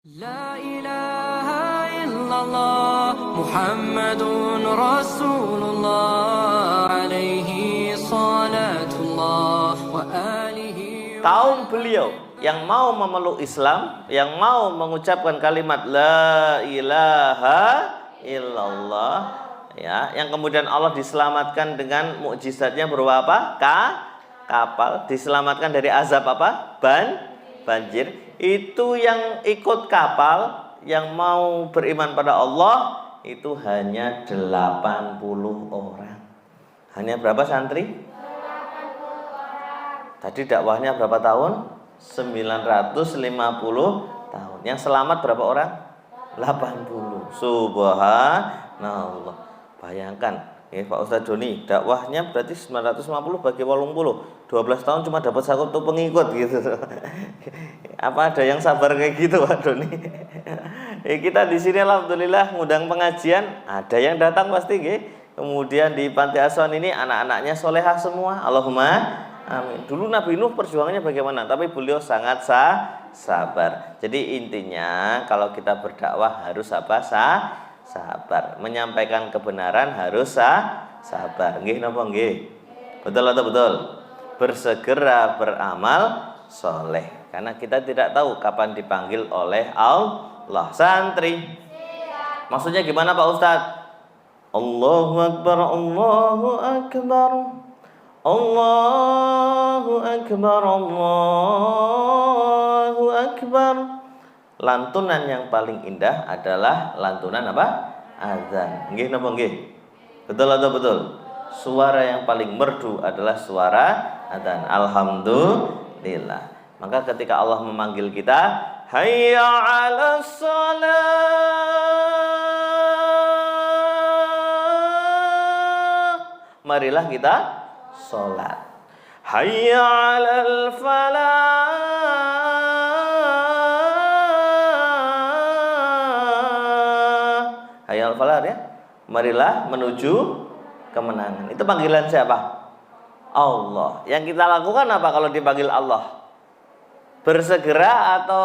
La ilaha illallah Muhammadun Rasulullah alaihi salatullah wa alihi. Kaum beliau yang mau memeluk Islam, yang mau mengucapkan kalimat la ilaha illallah, ya, yang kemudian Allah diselamatkan dengan mukjizatnya berupa apa? Kapal, diselamatkan dari azab apa? Banjir. Itu yang ikut kapal, yang mau beriman pada Allah, itu hanya 80 orang. Hanya berapa santri? 80 orang. Tadi dakwahnya berapa tahun? 950 tahun. Yang selamat berapa orang? 80. Subhanallah. Bayangkan, ya, Pak Ustadz Doni, dakwahnya berarti 950 bagi 80. 12 tahun cuma dapat satu pengikut gitu. Apa ada yang sabar kayak gitu, Pak Doni? Kita di sini alhamdulillah ngundang pengajian, ada yang datang pasti, nggih. Kemudian di panti asuhan ini anak-anaknya solehah semua. Allahumma amin. Dulu Nabi Nuh perjuangannya bagaimana? Tapi beliau sangat sabar. Jadi intinya kalau kita berdakwah harus apa? Sabar. Menyampaikan kebenaran harus sabar. Nggih napa nggih? Betul atau betul? Bersegera beramal soleh, karena kita tidak tahu kapan dipanggil oleh Allah. Santri, maksudnya gimana Pak Ustadz? Allahu Akbar, Allahu Akbar, Allahu Akbar, Allahu Akbar. Lantunan yang paling indah adalah lantunan apa? Azan. Nggih napa nggih? Betul atau betul? Suara yang paling merdu adalah suara adzan. Alhamdulillah. Maka ketika Allah memanggil kita, hayya 'alas shalah, marilah kita sholat. Hayya 'alal falah, hayya 'alal falah, ya, marilah menuju kemenangan. Itu panggilan siapa? Allah. Yang kita lakukan apa kalau dipanggil Allah? Bersegera atau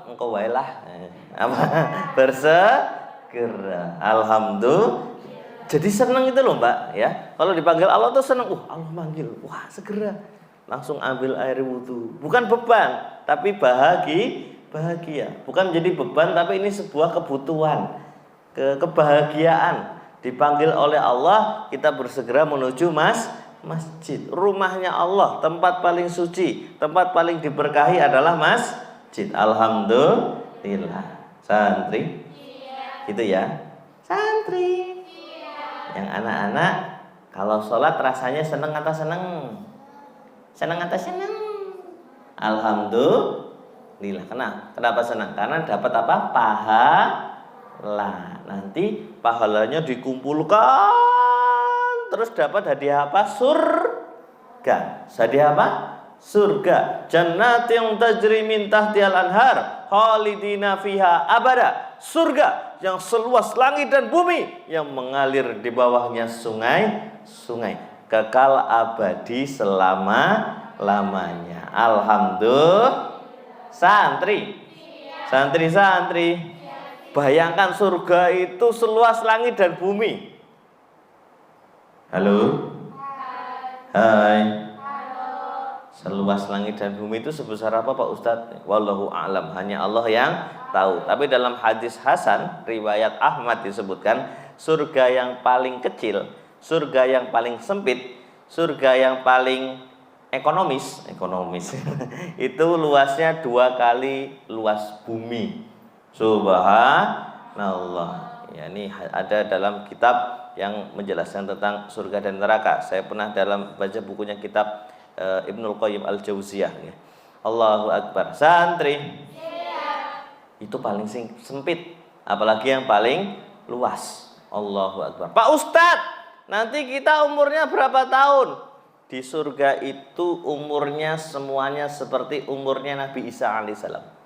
engkau wailah? Apa? Bersegera. Alhamdulillah. Jadi senang itu loh, Mbak, ya. Kalau dipanggil Allah tuh senang. Allah manggil. Wah, segera. Langsung ambil air wudhu. Bukan beban, tapi bahagia. Bukan menjadi beban, tapi ini sebuah kebutuhan, kebahagiaan. Dipanggil oleh Allah, kita bersegera menuju masjid. Rumahnya Allah, tempat paling suci, tempat paling diberkahi adalah masjid. Alhamdulillah. Santri, gitu ya. Santri, yang anak-anak kalau sholat rasanya seneng atau seneng? Seneng atau seneng? Alhamdulillah. Kenapa senang? Karena dapat apa? Pahala. Nanti pahalanya dikumpulkan, terus dapat hadiah apa? Surga. Hadiah apa? Surga. Jannatin tajri min tahtihal anhar khalidina fiha abada. Surga yang seluas langit dan bumi, yang mengalir di bawahnya sungai kekal abadi selama-lamanya. Alhamdulillah. Santri, bayangkan surga itu seluas langit dan bumi. Halo? Hai. Seluas langit dan bumi itu sebesar apa Pak Ustadz? Wallahu a'lam, hanya Allah yang tahu. Tapi dalam hadis Hasan riwayat Ahmad disebutkan, surga yang paling kecil, surga yang paling sempit, surga yang paling ekonomis itu luasnya 2 kali luas bumi. Subhanallah. Ya, ini ada dalam kitab yang menjelaskan tentang surga dan neraka. Saya pernah baca bukunya kitab Ibnul Qayyim Al-Jauziyah, ya. Allahu Akbar. Santri, itu paling sempit, apalagi yang paling luas. Allahu Akbar. Pak Ustadz, nanti kita umurnya berapa tahun? Di surga itu umurnya semuanya seperti umurnya Nabi Isa alaihissalam.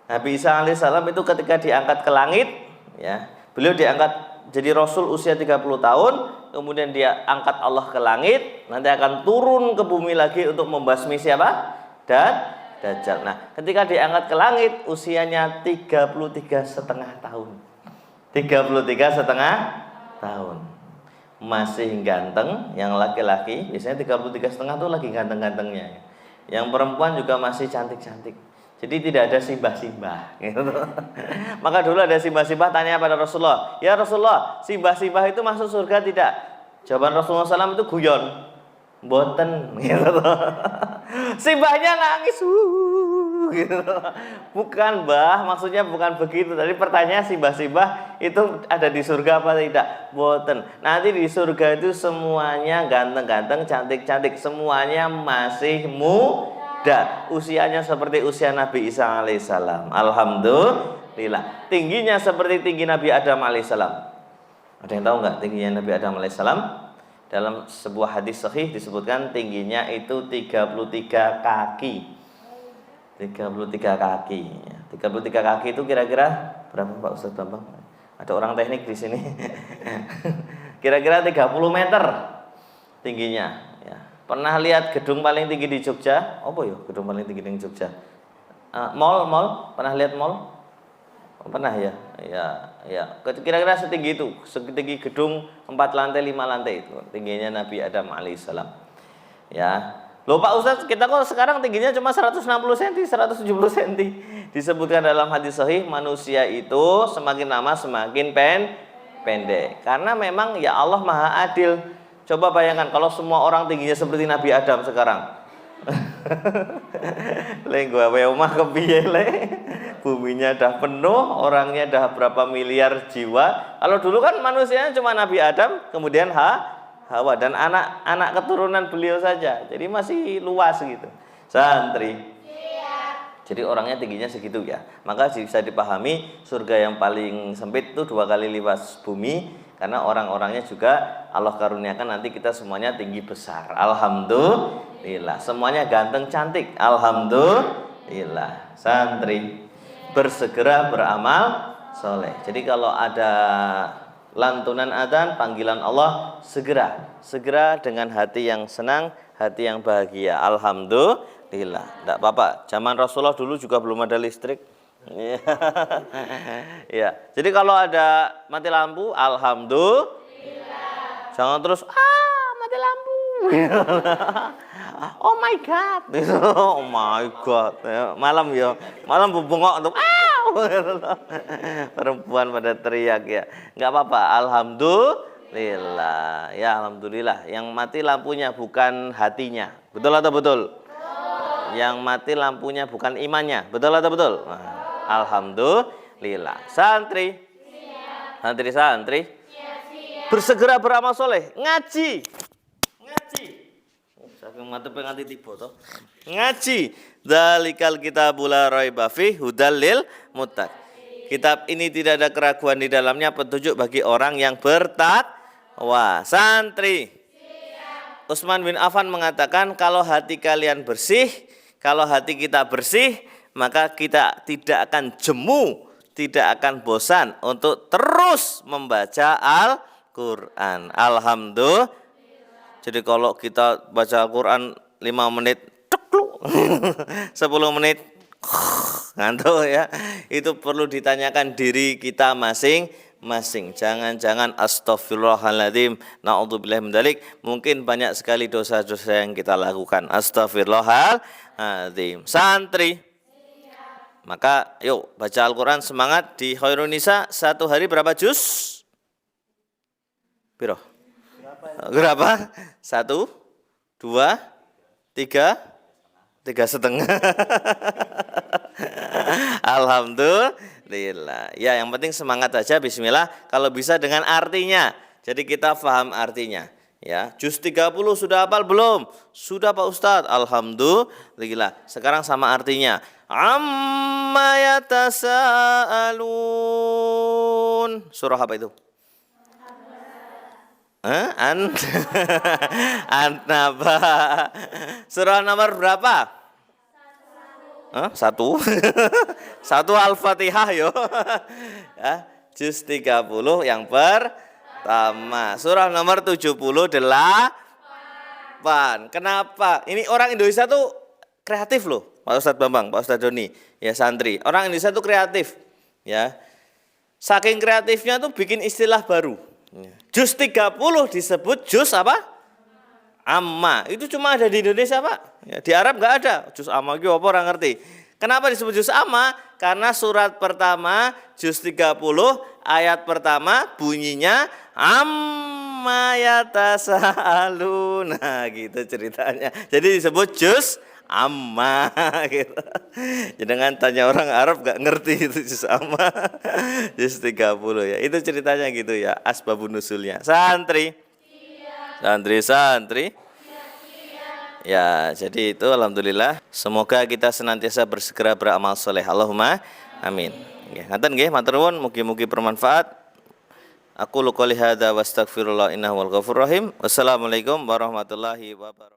Nabi Isa alaihissalam itu ketika diangkat ke langit, ya, beliau diangkat jadi Rasul usia 30 tahun, kemudian dia angkat Allah ke langit, nanti akan turun ke bumi lagi untuk membasmi siapa? Dajjal. Nah, ketika diangkat ke langit usianya 33,5 tahun. 33,5 tahun. Masih ganteng, yang laki-laki biasanya 33,5 tuh lagi ganteng-gantengnya. Yang perempuan juga masih cantik-cantik. Jadi tidak ada simbah-simbah gitu. Maka dulu ada simbah-simbah tanya pada Rasulullah, "Ya Rasulullah, simbah-simbah itu masuk surga tidak?" Jawaban Rasulullah SAW itu guyon, "Boten." Gitu. Simbahnya nangis, gitu. Bukan, Mbah, maksudnya bukan begitu. Tadi pertanyaan simbah-simbah itu ada di surga apa tidak? Boten. Nanti di surga itu semuanya ganteng-ganteng, cantik-cantik, semuanya masih muda. Usianya seperti usia Nabi Isa alaihissalam. Alhamdulillah. Tingginya seperti tinggi Nabi Adam alaihissalam. Ada yang tahu nggak tingginya Nabi Adam alaihissalam? Dalam sebuah hadis sahih disebutkan tingginya itu 33 kaki. 33 kaki. 33 kaki itu kira-kira berapa Pak Ustadz Bambang? Ada orang teknik di sini. Kira-kira 30 meter tingginya. Ya. Pernah lihat gedung paling tinggi di Jogja? Apa ya gedung paling tinggi di Jogja? Mall. Pernah lihat mall? Pernah ya? Ya. Kira-kira setinggi itu, setinggi gedung 4 lantai, 5 lantai itu tingginya Nabi Adam alaihissalam. Ya. Loh Pak Ustadz, kita kok sekarang tingginya cuma 160 cm, 170 cm. Disebutkan dalam hadis sahih, manusia itu semakin lama semakin pendek. Karena memang ya Allah Maha Adil. Coba bayangkan kalau semua orang tingginya seperti Nabi Adam sekarang. Gua omah kepiye le? Buminya dah penuh, orangnya dah berapa miliar jiwa. Kalau dulu kan manusianya cuma Nabi Adam, kemudian Hawa dan anak keturunan beliau saja. Jadi masih luas gitu. Santri. Jadi orangnya tingginya segitu ya. Maka bisa dipahami surga yang paling sempit itu 2 kali luas bumi. Karena orang-orangnya juga Allah karuniakan nanti kita semuanya tinggi besar. Alhamdulillah. Semuanya ganteng cantik. Alhamdulillah. Santri. Bersegera beramal soleh. Jadi kalau ada lantunan adzan, panggilan Allah, segera dengan hati yang senang, hati yang bahagia. Alhamdulillah. Tidak apa-apa. Zaman Rasulullah dulu juga belum ada listrik. Ya. Jadi kalau ada mati lampu, alhamdulillah. Jangan terus mati lampu. Oh my god. Oh my god. Malam bengok untuk perempuan pada teriak ya. Enggak apa-apa. Alhamdulillah. Ya alhamdulillah. Yang mati lampunya bukan hatinya. Betul atau betul? Yang mati lampunya bukan imannya. Betul atau betul? Alhamdulillah. Santri. Bersegera beramal soleh. Ngaji. Saking mate penganti tiba to. Ngaji. Dzalikal kitabul la raiba fihi hudal lil muttaqin. Kitab ini tidak ada keraguan di dalamnya, petunjuk bagi orang yang bertakwa. Santri. Utsman bin Affan mengatakan kalau hati kalian bersih, kalau hati kita bersih, maka kita tidak akan jemu, tidak akan bosan untuk terus membaca Al-Quran. Alhamdulillah. Jadi kalau kita baca Al-Quran 5 menit, 10 menit, ngantuk ya. Itu perlu ditanyakan diri kita masing-masing. Jangan-jangan astaghfirullahaladzim, na'udzubillah min dzalik. Mungkin banyak sekali dosa-dosa yang kita lakukan. Astaghfirullahaladzim. Santri. Maka yuk baca Al-Quran semangat di Khairun Nisa. 1 hari berapa juz? Berapa? 1, 2, 3, 3,5. Alhamdulillah. Ya yang penting semangat saja. Bismillah. Kalau bisa dengan artinya. Jadi kita paham artinya. Ya, juz 30 sudah hafal belum? Sudah Pak Ustadz. Alhamdulillah. Sekarang sama artinya. Amma yatasaalun. Surah apa itu? An-Naba. Surah nomor berapa? 1. 1 Al-Fatihah yo. Ya, juz 30 yang pertama. Surah nomor 78. Kenapa? Ini orang Indonesia tuh kreatif loh. Pak Ustadz Bambang, Pak Ustadz Doni, ya santri. Orang Indonesia itu kreatif, ya. Saking kreatifnya tuh bikin istilah baru. Juz 30 disebut juz apa? Amma. Itu cuma ada di Indonesia, Pak. Ya, di Arab nggak ada. Juz amma itu apa orang ngerti. Kenapa disebut juz amma? Karena surat pertama juz 30 ayat pertama bunyinya amma yatasaaluna gitu ceritanya. Jadi disebut juz amma gitu. Jangan tanya orang Arab gak ngerti itu juz amma. Juz 30 ya. Itu ceritanya gitu ya, asbabun nusulnya. Santri. Santri. Ya, jadi itu alhamdulillah. Semoga kita senantiasa bersegera beramal soleh. Allahumma amin. Nggih, ngaten nggih, matur nuwun, mugi-mugi bermanfaat. Aku qouli hadza wa astaghfirullah innahu wal ghafurur rahim. Wassalamualaikum warahmatullahi wabarakatuh.